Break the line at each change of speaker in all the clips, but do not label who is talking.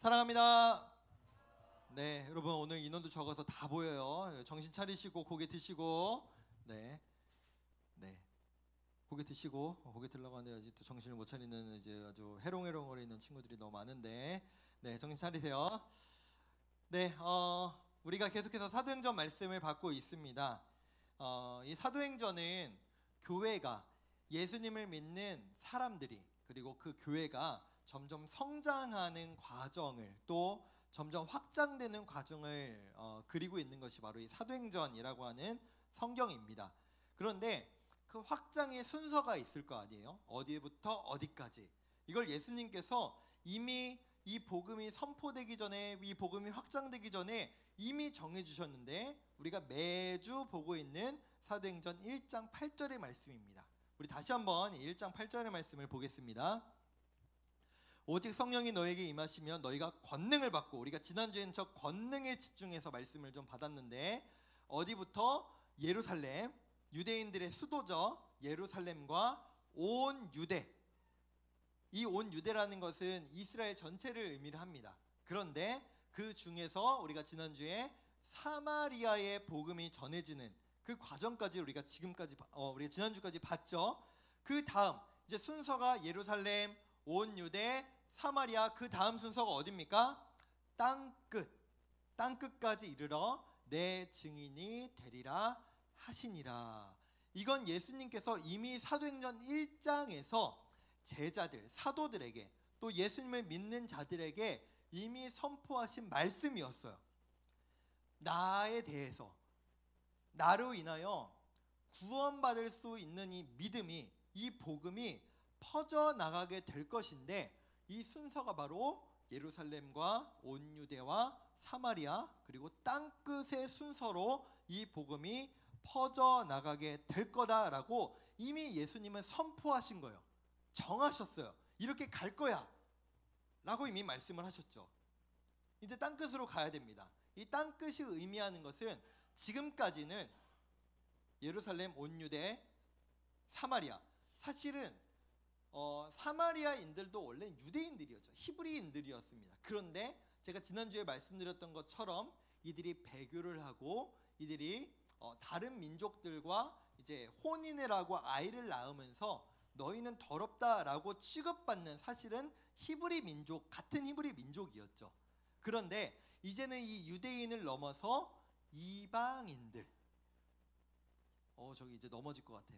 사랑합니다. 네, 여러분 오늘 인원도 적어서 다 보여요. 정신 차리시고 고개 드시고, 네, 고개 드시고 고개 들라고 하는데 아직도 정신을 못 차리는 이제 아주 해롱해롱거리는 친구들이 너무 많은데, 네, 정신 차리세요. 네, 우리가 계속해서 사도행전 말씀을 받고 있습니다. 이 사도행전은 교회가 예수님을 믿는 사람들이 그리고 그 교회가 점점 성장하는 과정을 또 점점 확장되는 과정을 그리고 있는 것이 바로 이 사도행전이라고 하는 성경입니다. 그런데 그 확장의 순서가 있을 거 아니에요. 어디부터 어디까지. 이걸 예수님께서 이미 이 복음이 선포되기 전에, 이 복음이 확장되기 전에 이미 정해주셨는데 우리가 매주 보고 있는 사도행전 1장 8절의 말씀입니다. 우리 다시 한번 1장 8절의 말씀을 보겠습니다. 오직 성령이 너에게 임하시면 너희가 권능을 받고, 우리가 지난주에는 저 권능에 집중해서 말씀을 좀 받았는데 어디부터? 예루살렘, 유대인들의 수도죠. 예루살렘과 온 유대. 이 온 유대라는 것은 이스라엘 전체를 의미를 합니다. 그런데 그 중에서 우리가 지난주에 사마리아의 복음이 전해지는 그 과정까지 우리가 우리가 지난주까지 봤죠. 그 다음 이제 순서가 예루살렘, 온 유대, 사마리아. 그 다음 순서가 어디입니까? 땅끝까지 이르러 내 증인이 되리라 하시니라. 이건 예수님께서 이미 사도행전 1장에서 제자들, 사도들에게 또 예수님을 믿는 자들에게 이미 선포하신 말씀이었어요. 나에 대해서, 나로 인하여 구원받을 수 있는 이 믿음이, 이 복음이 퍼져나가게 될 것인데 이 순서가 바로 예루살렘과 온 유대와 사마리아 그리고 땅끝의 순서로 이 복음이 퍼져나가게 될 거다라고 이미 예수님은 선포하신 거예요. 정하셨어요. 이렇게 갈 거야 라고 이미 말씀을 하셨죠. 이제 땅끝으로 가야 됩니다. 이 땅끝이 의미하는 것은 지금까지는 예루살렘, 온 유대, 사마리아. 사실은 사마리아인들도 원래 유대인들이었죠. 히브리인들이었습니다. 그런데 제가 지난주에 말씀드렸던 것처럼 이들이 배교를 하고 이들이 다른 민족들과 이제 혼인을 하고 아이를 낳으면서 너희는 더럽다라고 취급받는, 사실은 히브리 민족, 같은 히브리 민족이었죠. 그런데 이제는 이 유대인을 넘어서 이방인들. 저기 이제 넘어질 것 같아.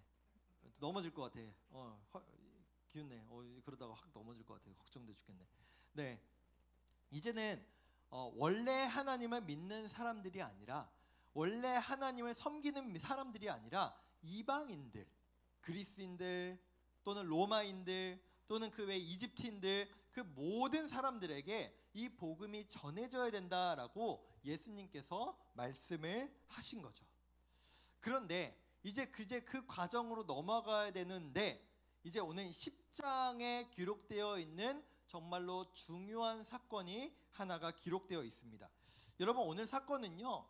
기운내. 그러다가 확 넘어질 것 같아. 걱정돼 죽겠네. 네, 이제는 원래 하나님을 믿는 사람들이 아니라, 원래 하나님을 섬기는 사람들이 아니라 이방인들, 그리스인들 또는 로마인들 또는 그 외 이집트인들, 그 모든 사람들에게 이 복음이 전해져야 된다라고 예수님께서 말씀을 하신 거죠. 그런데 이제 그 과정으로 넘어가야 되는데, 이제 오늘 10장에 기록되어 있는 정말로 중요한 사건이 하나가 기록되어 있습니다. 여러분, 오늘 사건은요,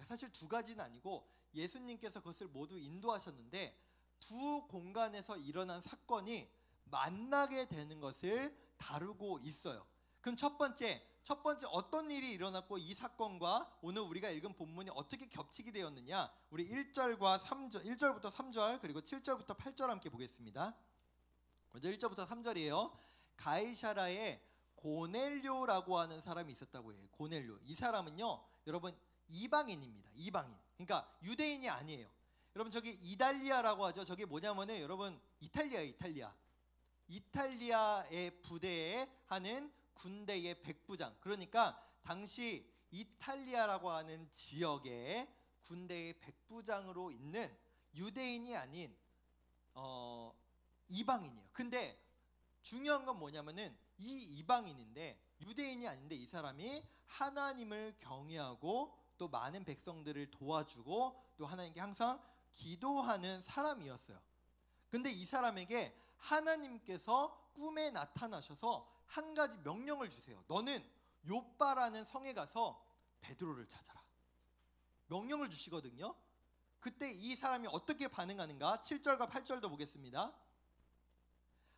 사실 두 가지는 아니고 예수님께서 그것을 모두 인도하셨는데 두 공간에서 일어난 사건이 만나게 되는 것을 다루고 있어요. 그럼 첫 번째 어떤 일이 일어났고 이 사건과 오늘 우리가 읽은 본문이 어떻게 겹치게 되었느냐, 우리 1절부터 3절 그리고 7절부터 8절 함께 보겠습니다. 먼저 1절부터 3절이에요. 가이사라에 고넬료라고 하는 사람이 있었다고 해요. 고넬료. 이 사람은요, 여러분, 이방인입니다. 이방인. 그러니까 유대인이 아니에요. 여러분, 저기 이달리아라고 하죠. 저게 뭐냐면은 여러분, 이탈리아의 부대에 하는 군대의 백부장. 그러니까 당시 이탈리아라고 하는 지역의 군대의 백부장으로 있는 유대인이 아닌 이방인이에요. 근데 중요한 건 뭐냐면은 이 이방인인데, 유대인이 아닌데 이 사람이 하나님을 경외하고 또 많은 백성들을 도와주고 또 하나님께 항상 기도하는 사람이었어요. 근데 이 사람에게 하나님께서 꿈에 나타나셔서 한 가지 명령을 주세요. 너는 요빠라는 성에 가서 베드로를 찾아라. 명령을 주시거든요. 그때 이 사람이 어떻게 반응하는가? 7절과 8절도 보겠습니다.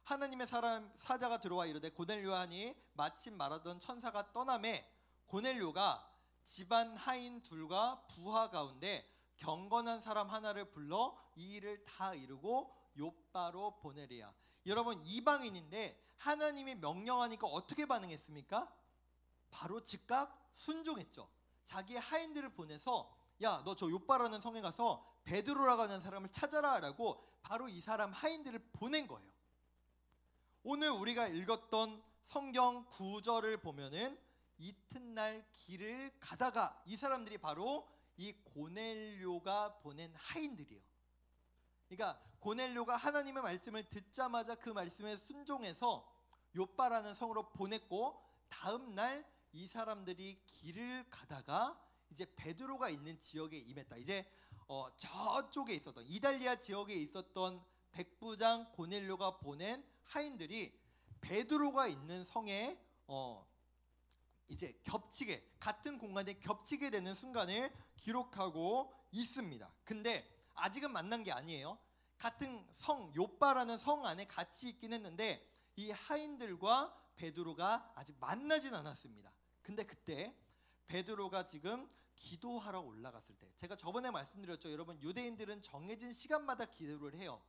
하나님의 사자가 들어와 이르되 고넬료야 하니 마침 말하던 천사가 떠나매 고넬료가 집안 하인 둘과 부하 가운데 경건한 사람 하나를 불러 이 일을 다 이루고 요바로 보내리야. 여러분, 이방인인데 하나님이 명령하니까 어떻게 반응했습니까? 바로 즉각 순종했죠. 자기 하인들을 보내서 야, 너 저 요바라는 성에 가서 베드로라고 하는 사람을 찾아라 라고 바로 이 사람 하인들을 보낸 거예요. 오늘 우리가 읽었던 성경 구절을 보면은 이튿날 길을 가다가 이 사람들이 바로 이 고넬료가 보낸 하인들이에요. 그러니까 고넬료가 하나님의 말씀을 듣자마자 그 말씀에 순종해서 요바라는 성으로 보냈고, 다음 날 이 사람들이 길을 가다가 이제 베드로가 있는 지역에 임했다. 이제 저쪽에 있었던 이달리아 지역에 있었던 백부장 고넬료가 보낸 하인들이 베드로가 있는 성에 이제 겹치게, 같은 공간에 겹치게 되는 순간을 기록하고 있습니다. 근데 아직은 만난 게 아니에요. 같은 성 요바라는 성 안에 같이 있긴 했는데 이 하인들과 베드로가 아직 만나진 않았습니다. 근데 그때 베드로가 지금 기도하러 올라갔을 때, 제가 저번에 말씀드렸죠. 여러분, 유대인들은 정해진 시간마다 기도를 해요.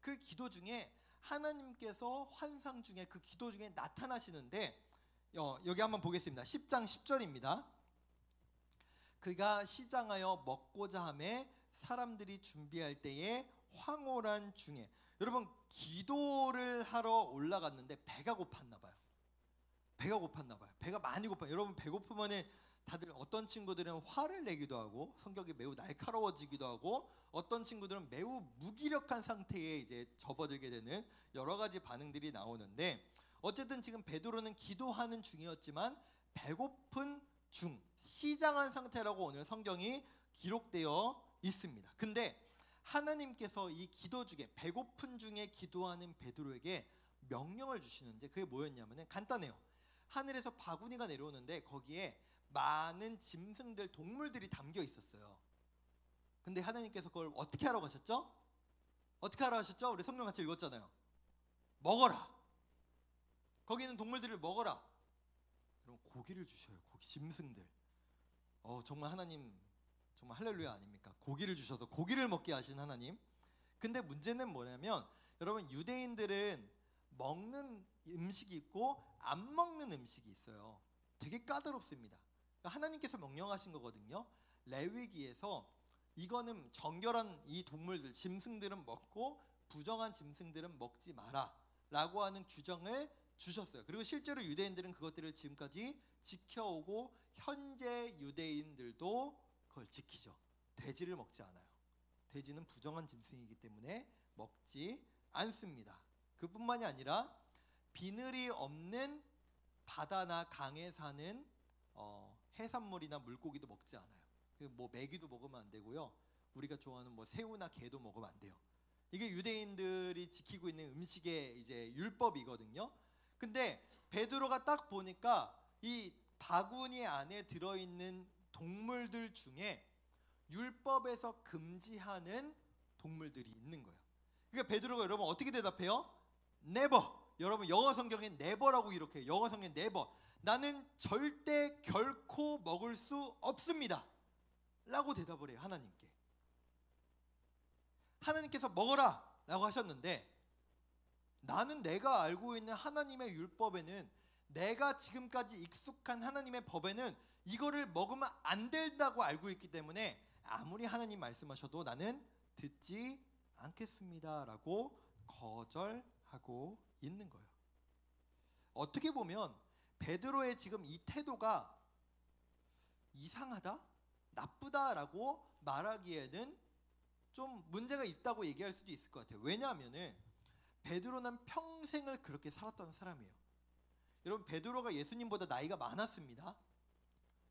그 기도 중에 하나님께서 환상 중에 그 기도 중에 나타나시는데 여기 한번 보겠습니다. 10장 10절입니다. 그가 시장하여 먹고자 하매 사람들이 준비할 때에 황홀한 중에, 여러분, 기도를 하러 올라갔는데 배가 고팠나 봐요. 배가 고팠나 봐요. 배가 많이 고파요. 여러분, 배고프면은 다들 어떤 친구들은 화를 내기도 하고 성격이 매우 날카로워지기도 하고, 어떤 친구들은 매우 무기력한 상태에 이제 접어들게 되는 여러 가지 반응들이 나오는데, 어쨌든 지금 베드로는 기도하는 중이었지만 배고픈 중, 시장한 상태라고 오늘 성경이 기록되어 있습니다. 근데 하나님께서 이 기도 중에, 배고픈 중에 기도하는 베드로에게 명령을 주시는데 그게 뭐였냐면 간단해요. 하늘에서 바구니가 내려오는데 거기에 많은 짐승들, 동물들이 담겨 있었어요. 근데 하나님께서 그걸 어떻게 하러 가셨죠? 어떻게 하러 가셨죠? 우리 성경 같이 읽었잖아요. 먹어라. 거기 있는 동물들을 먹어라. 여러분, 고기를 주셔요. 고기, 짐승들. 정말 하나님 정말 할렐루야 아닙니까? 고기를 주셔서 고기를 먹게 하신 하나님. 근데 문제는 뭐냐면, 여러분, 유대인들은 먹는 음식이 있고 안 먹는 음식이 있어요. 되게 까다롭습니다. 하나님께서 명령하신 거거든요. 레위기에서 이거는 정결한 이 동물들, 짐승들은 먹고 부정한 짐승들은 먹지 마라 라고 하는 규정을 주셨어요. 그리고 실제로 유대인들은 그것들을 지금까지 지켜오고 현재 유대인들도 그걸 지키죠. 돼지를 먹지 않아요. 돼지는 부정한 짐승이기 때문에 먹지 않습니다. 그뿐만이 아니라 비늘이 없는 바다나 강에 사는 해산물이나 물고기도 먹지 않아요. 뭐 메기도 먹으면 안 되고요. 우리가 좋아하는 뭐 새우나 게도 먹으면 안 돼요. 이게 유대인들이 지키고 있는 음식의 이제 율법이거든요. 근데 베드로가 딱 보니까 이 바구니 안에 들어있는 동물들 중에 율법에서 금지하는 동물들이 있는 거예요. 그러니까 베드로가, 여러분, 어떻게 대답해요? Never. 여러분, 영어 성경에 never라고 이렇게 해요. 영어 성경에 never. 나는 절대 결코 먹을 수 없습니다 라고 대답을 해요. 하나님께. 하나님께서 먹어라 라고 하셨는데, 나는 내가 알고 있는 하나님의 율법에는, 내가 지금까지 익숙한 하나님의 법에는 이거를 먹으면 안 된다고 알고 있기 때문에 아무리 하나님 말씀하셔도 나는 듣지 않겠습니다 라고 거절하고 있는 거예요. 어떻게 보면 베드로의 지금 이 태도가 이상하다, 나쁘다라고 말하기에는 좀 문제가 있다고 얘기할 수도 있을 것 같아요. 왜냐하면은 베드로는 평생을 그렇게 살았던 사람이에요. 여러분, 베드로가 예수님보다 나이가 많았습니다.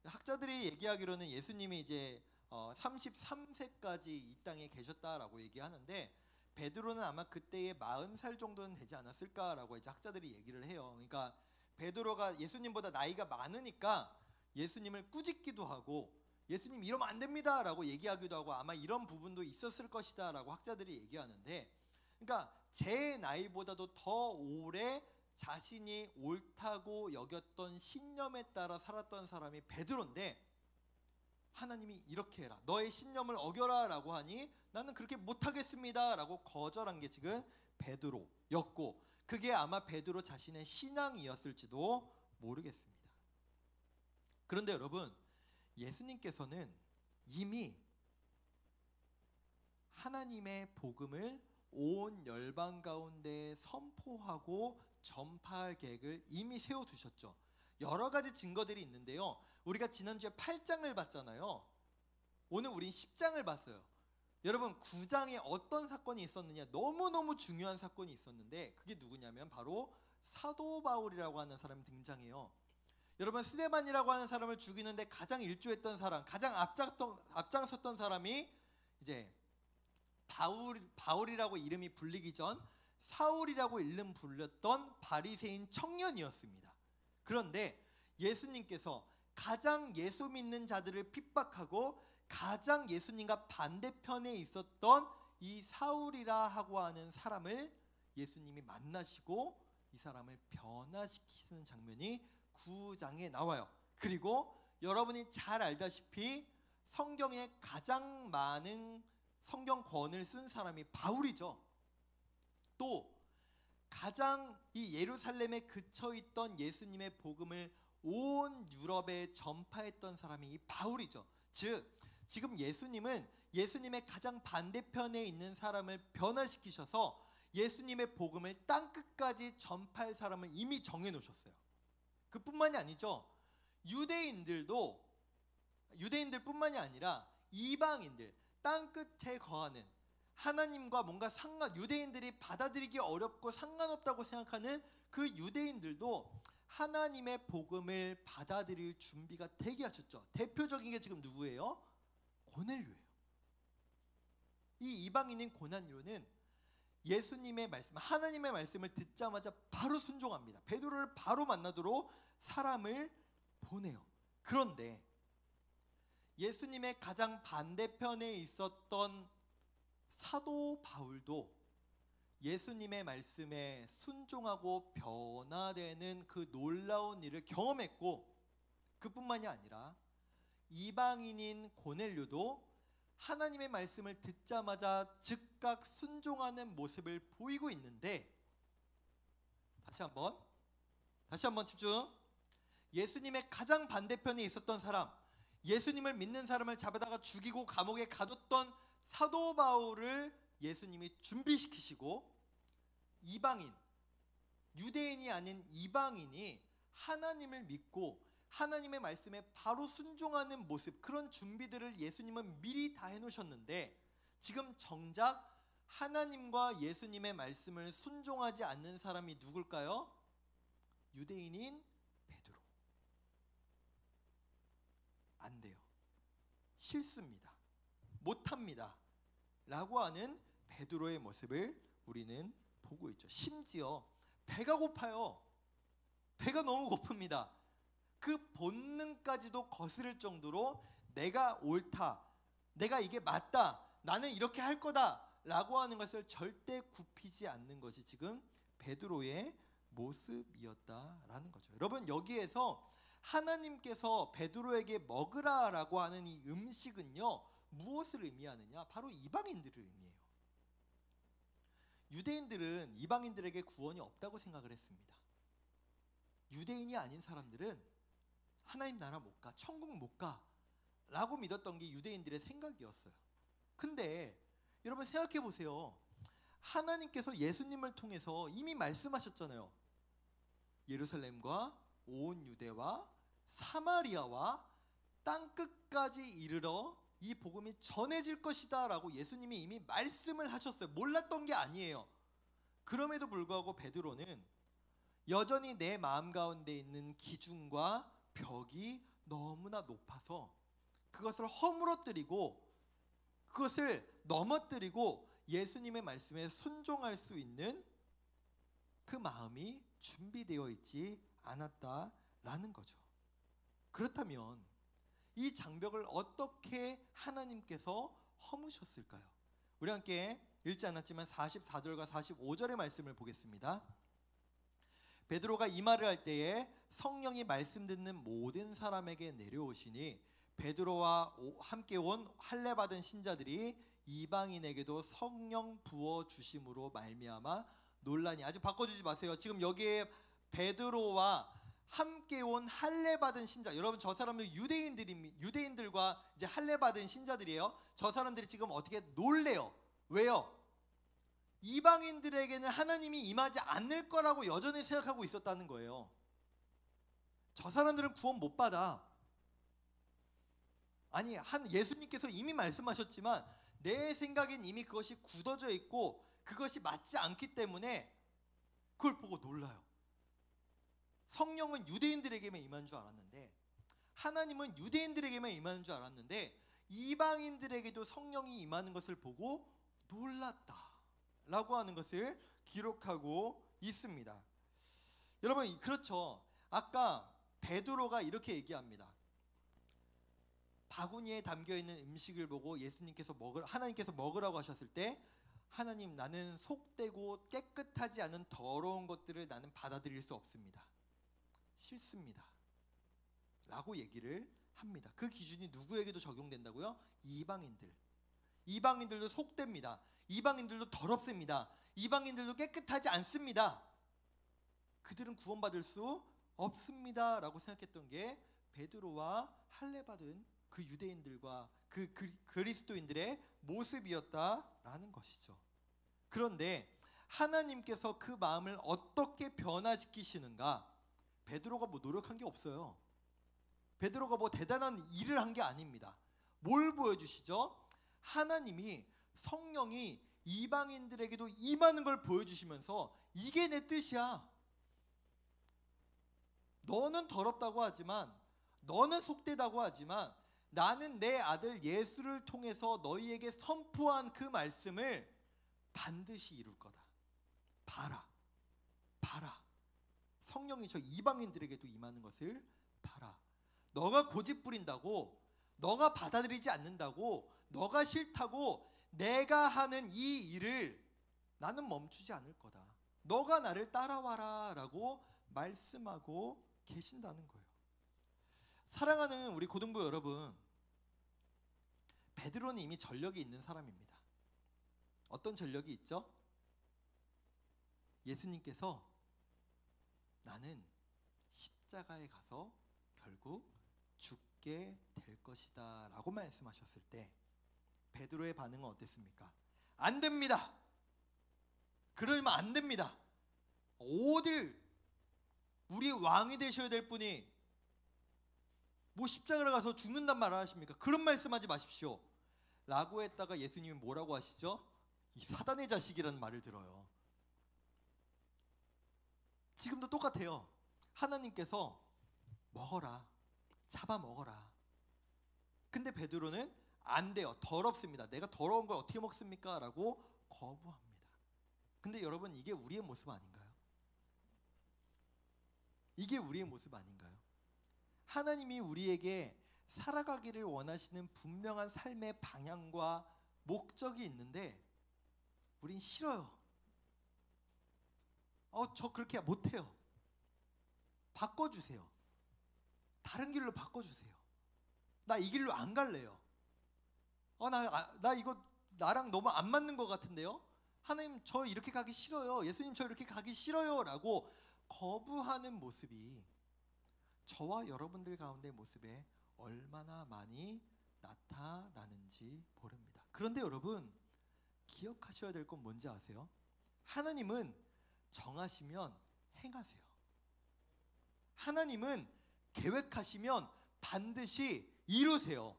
학자들이 얘기하기로는 예수님이 이제 33세까지 이 땅에 계셨다라고 얘기하는데, 베드로는 아마 그때에 40살 정도는 되지 않았을까라고 이제 학자들이 얘기를 해요. 그러니까 베드로가 예수님보다 나이가 많으니까 예수님을 꾸짖기도 하고, 예수님 이러면 안 됩니다라고 얘기하기도 하고, 아마 이런 부분도 있었을 것이다라고 학자들이 얘기하는데, 그러니까 제 나이보다도 더 오래 자신이 옳다고 여겼던 신념에 따라 살았던 사람이 베드로인데, 하나님이 이렇게 해라, 너의 신념을 어겨라 라고 하니 나는 그렇게 못하겠습니다 라고 거절한 게 지금 베드로였고, 그게 아마 베드로 자신의 신앙이었을지도 모르겠습니다. 그런데 여러분, 예수님께서는 이미 하나님의 복음을 온 열방 가운데 선포하고 전파할 계획을 이미 세워두셨죠. 여러 가지 증거들이 있는데요, 우리가 지난주에 8장을 봤잖아요. 오늘 우린 10장을 봤어요. 여러분, 9장에 어떤 사건이 있었느냐, 너무너무 중요한 사건이 있었는데, 그게 누구냐면 바로 사도 바울이라고 하는 사람이 등장해요. 여러분, 스데반이라고 하는 사람을 죽이는데 가장 일조했던 사람, 가장 앞장섰던 사람이 이제 바울이라고 이름이 불리기 전 사울이라고 이름 불렸던 바리새인 청년이었습니다. 그런데 예수님께서 가장 예수 믿는 자들을 핍박하고 가장 예수님과 반대편에 있었던 이 사울이라 하고 하는 사람을 예수님이 만나시고 이 사람을 변화시키는 장면이 9장에 나와요. 그리고 여러분이 잘 알다시피 성경에 가장 많은 성경권을 쓴 사람이 바울이죠. 또 가장 이 예루살렘에 그쳐있던 예수님의 복음을 온 유럽에 전파했던 사람이 이 바울이죠. 즉 지금 예수님은 예수님의 가장 반대편에 있는 사람을 변화시키셔서 예수님의 복음을 땅끝까지 전파할 사람을 이미 정해놓으셨어요. 그뿐만이 아니죠. 유대인들뿐만이 아니라 이방인들, 땅끝에 거하는, 하나님과 뭔가 유대인들이 받아들이기 어렵고 상관없다고 생각하는 그 유대인들도 하나님의 복음을 받아들일 준비가 되게 하셨죠. 대표적인 게 지금 누구예요? 고넬료예요. 이 이방인인 고넬료는 예수님의 말씀, 하나님의 말씀을 듣자마자 바로 순종합니다. 베드로를 바로 만나도록 사람을 보내요. 그런데 예수님의 가장 반대편에 있었던 사도 바울도 예수님의 말씀에 순종하고 변화되는 그 놀라운 일을 경험했고, 그뿐만이 아니라 이방인인 고넬료도 하나님의 말씀을 듣자마자 즉각 순종하는 모습을 보이고 있는데, 다시 한번 집중. 예수님의 가장 반대편에 있었던 사람, 예수님을 믿는 사람을 잡아다가 죽이고 감옥에 가뒀던 사도 바울을 예수님이 준비시키시고, 이방인, 유대인이 아닌 이방인이 하나님을 믿고 하나님의 말씀에 바로 순종하는 모습, 그런 준비들을 예수님은 미리 다 해놓으셨는데, 지금 정작 하나님과 예수님의 말씀을 순종하지 않는 사람이 누굴까요? 유대인인 베드로. 안 돼요, 싫습니다, 못합니다 라고 하는 베드로의 모습을 우리는 보고 있죠. 심지어 배가 고파요. 배가 너무 고픕니다. 그 본능까지도 거스를 정도로 내가 옳다, 내가 이게 맞다, 나는 이렇게 할 거다 라고 하는 것을 절대 굽히지 않는 것이 지금 베드로의 모습이었다라는 거죠. 여러분, 여기에서 하나님께서 베드로에게 먹으라라고 하는 이 음식은요, 무엇을 의미하느냐? 바로 이방인들을 의미해요. 유대인들은 이방인들에게 구원이 없다고 생각을 했습니다. 유대인이 아닌 사람들은 하나님 나라 못 가, 천국 못 가 라고 믿었던 게 유대인들의 생각이었어요. 근데 여러분 생각해 보세요. 하나님께서 예수님을 통해서 이미 말씀하셨잖아요. 예루살렘과 온 유대와 사마리아와 땅끝까지 이르러 이 복음이 전해질 것이다 라고 예수님이 이미 말씀을 하셨어요. 몰랐던 게 아니에요. 그럼에도 불구하고 베드로는 여전히 내 마음 가운데 있는 기준과 벽이 너무나 높아서 그것을 허물어뜨리고 그것을 넘어뜨리고 예수님의 말씀에 순종할 수 있는 그 마음이 준비되어 있지 않았다라는 거죠. 그렇다면 이 장벽을 어떻게 하나님께서 허무셨을까요? 우리 함께 읽지 않았지만 44절과 45절의 말씀을 보겠습니다. 베드로가 이 말을 할 때에 성령이 말씀 듣는 모든 사람에게 내려오시니 베드로와 함께 온 할례 받은 신자들이 이방인에게도 성령 부어 주심으로 말미암아 논란이. 아직 바꿔주지 마세요. 지금 여기에 베드로와 함께 온 할례 받은 신자, 여러분 저 사람들 유대인들과 이제 할례 받은 신자들이에요. 저 사람들이 지금 어떻게 놀래요? 왜요? 이방인들에게는 하나님이 임하지 않을 거라고 여전히 생각하고 있었다는 거예요. 저 사람들은 구원 못 받아. 아니, 예수님께서 이미 말씀하셨지만 내 생각엔 이미 그것이 굳어져 있고 그것이 맞지 않기 때문에 그걸 보고 놀라요. 성령은 유대인들에게만 임한 줄 알았는데, 하나님은 유대인들에게만 임하는 줄 알았는데 이방인들에게도 성령이 임하는 것을 보고 놀랐다 라고 하는 것을 기록하고 있습니다. 여러분, 그렇죠. 아까 베드로가 이렇게 얘기합니다. 바구니에 담겨있는 음식을 보고 하나님께서 먹으라고 하셨을 때, 하나님, 나는 속되고 깨끗하지 않은 더러운 것들을 나는 받아들일 수 없습니다. 싫습니다 라고 얘기를 합니다. 그 기준이 누구에게도 적용된다고요? 이방인들도 속됩니다. 이방인들도 더럽습니다. 이방인들도 깨끗하지 않습니다. 그들은 구원받을 수 없습니다 라고 생각했던 게 베드로와 할례 받은 그 유대인들과 그 그리스도인들의 모습이었다라는 것이죠. 그런데 하나님께서 그 마음을 어떻게 변화시키시는가? 베드로가 뭐 노력한 게 없어요. 베드로가 뭐 대단한 일을 한 게 아닙니다. 뭘 보여주시죠? 하나님이, 성령이 이방인들에게도 임하는 걸 보여주시면서 이게 내 뜻이야. 너는 더럽다고 하지만, 너는 속되다고 하지만 나는 내 아들 예수를 통해서 너희에게 선포한 그 말씀을 반드시 이룰 거다. 봐라. 성령이 저 이방인들에게도 임하는 것을 봐라. 너가 고집 부린다고, 너가 받아들이지 않는다고, 너가 싫다고 내가 하는 이 일을 나는 멈추지 않을 거다. 너가 나를 따라와라 라고 말씀하고 계신다는 거예요. 사랑하는 우리 고등부 여러분, 베드로는 이미 전력이 있는 사람입니다. 어떤 전력이 있죠? 예수님께서 나는 십자가에 가서 결국 죽게 될 것이다 라고 말씀하셨을 때 베드로의 반응은 어땠습니까? 안 됩니다. 그러면 안 됩니다. 어딜 우리 왕이 되셔야 될 분이 뭐 십자가를 가서 죽는단 말을 하십니까? 그런 말씀하지 마십시오 라고 했다가 예수님이 뭐라고 하시죠? 이 사단의 자식이라는 말을 들어요. 지금도 똑같아요. 하나님께서 먹어라, 잡아먹어라. 근데 베드로는 안 돼요. 더럽습니다. 내가 더러운 걸 어떻게 먹습니까? 라고 거부합니다. 근데 여러분, 이게 우리의 모습 아닌가요? 이게 우리의 모습 아닌가요? 하나님이 우리에게 살아가기를 원하시는 분명한 삶의 방향과 목적이 있는데 우린 싫어요. 저 그렇게 못해요. 바꿔주세요. 다른 길로 바꿔주세요. 나 이 길로 안 갈래요. 나 이거 나랑 너무 안 맞는 것 같은데요. 하나님, 저 이렇게 가기 싫어요. 예수님, 저 이렇게 가기 싫어요 라고 거부하는 모습이 저와 여러분들 가운데 모습에 얼마나 많이 나타나는지 모릅니다. 그런데 여러분, 기억하셔야 될 건 뭔지 아세요? 하나님은 정하시면 행하세요. 하나님은 계획하시면 반드시 이루세요.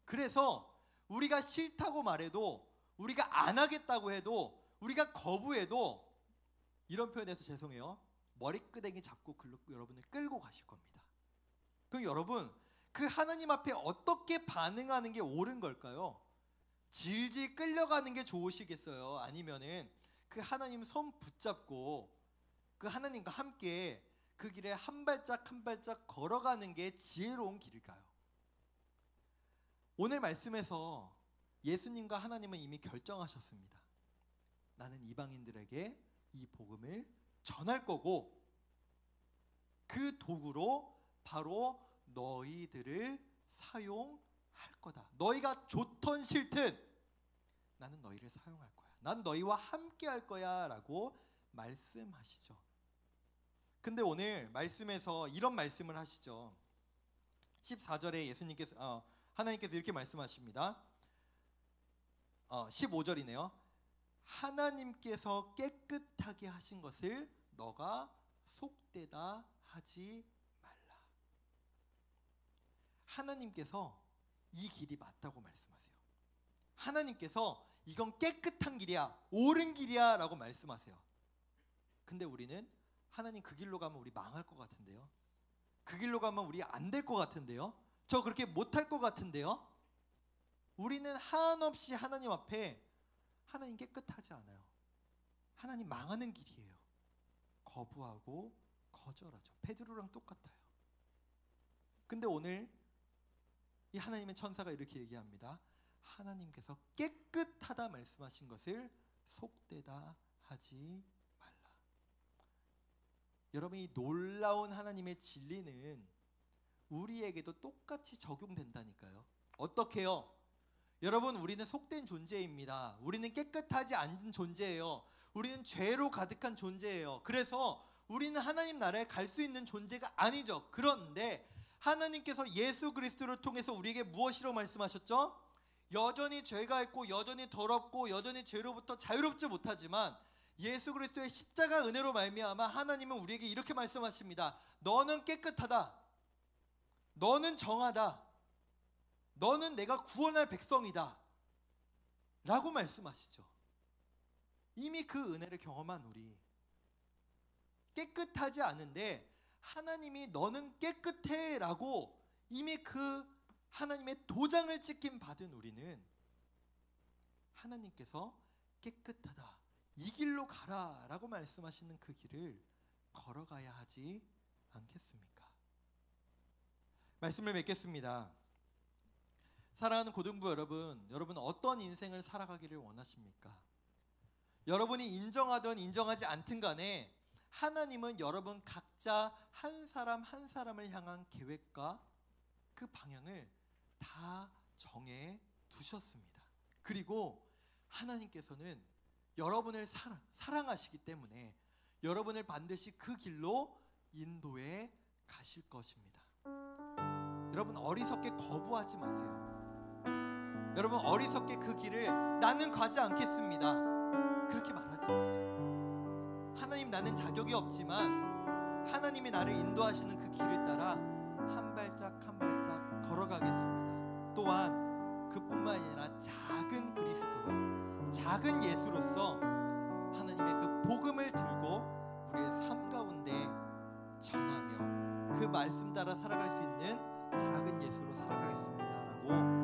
그래서 우리가 싫다고 말해도, 우리가 안 하겠다고 해도, 우리가 거부해도, 이런 표현에서 죄송해요, 머리끄댕이 잡고 여러분을 끌고 가실 겁니다. 그럼 여러분, 그 하나님 앞에 어떻게 반응하는 게 옳은 걸까요? 질질 끌려가는 게 좋으시겠어요? 아니면은 그 하나님 손 붙잡고 그 하나님과 함께 그 길에 한 발짝 한 발짝 걸어가는 게 지혜로운 길일까요? 오늘 말씀에서 예수님과 하나님은 이미 결정하셨습니다. 나는 이방인들에게 이 복음을 전할 거고 그 도구로 바로 너희들을 사용할 거다. 너희가 좋든 싫든 나는 너희를 사용할 거야. 난 너희와 함께 할 거야 라고 말씀하시죠. 근데 오늘 말씀에서 이런 말씀을 하시죠. 14절에 하나님께서 이렇게 말씀하십니다. 15절이네요. 하나님께서 깨끗하게 하신 것을 너가 속되다 하지 말라. 하나님께서 이 길이 맞다고 말씀하세요. 하나님께서 이건 깨끗한 길이야, 옳은 길이야 라고 말씀하세요. 근데 우리는 하나님 그 길로 가면 우리 망할 것 같은데요, 그 길로 가면 우리 안 될 것 같은데요, 저 그렇게 못할 것 같은데요. 우리는 한없이 하나님 앞에 하나님 깨끗하지 않아요. 하나님 망하는 길이에요. 거부하고 거절하죠. 베드로랑 똑같아요. 근데 오늘 이 하나님의 천사가 이렇게 얘기합니다. 하나님께서 깨끗하다 말씀하신 것을 속되다 하지 말라. 여러분, 이 놀라운 하나님의 진리는 우리에게도 똑같이 적용된다니까요. 어떻게요? 여러분, 우리는 속된 존재입니다. 우리는 깨끗하지 않은 존재예요. 우리는 죄로 가득한 존재예요. 그래서 우리는 하나님 나라에 갈 수 있는 존재가 아니죠. 그런데 하나님께서 예수 그리스도를 통해서 우리에게 무엇이라고 말씀하셨죠? 여전히 죄가 있고 여전히 더럽고 여전히 죄로부터 자유롭지 못하지만 예수 그리스도의 십자가 은혜로 말미암아 하나님은 우리에게 이렇게 말씀하십니다. 너는 깨끗하다. 너는 정하다. 너는 내가 구원할 백성이다 라고 말씀하시죠. 이미 그 은혜를 경험한 우리, 깨끗하지 않은데 하나님이 너는 깨끗해 라고 이미 그 하나님의 도장을 찍힌 받은 우리는 하나님께서 깨끗하다, 이 길로 가라 라고 말씀하시는 그 길을 걸어가야 하지 않겠습니까? 말씀을 맺겠습니다. 사랑하는 고등부 여러분 어떤 인생을 살아가기를 원하십니까? 여러분이 인정하든 인정하지 않든 간에 하나님은 여러분 각자 한 사람 한 사람을 향한 계획과 그 방향을 다 정해 두셨습니다. 그리고 하나님께서는 여러분을 사랑하시기 때문에 여러분을 반드시 그 길로 인도해 가실 것입니다. 여러분, 어리석게 거부하지 마세요. 여러분, 어리석게 그 길을 나는 가지 않겠습니다 그렇게 말하지 마세요. 하나님, 나는 자격이 없지만 하나님이 나를 인도하시는 그 길을 따라 한 발짝 한 발짝 걸어가겠습니다. 또한 그뿐만 아니라 작은 그리스도로, 작은 예수로서 하나님의 그 복음을 들고 우리의 삶 가운데 전하며 그 말씀 따라 살아갈 수 있는 작은 예수로 살아가겠습니다 라고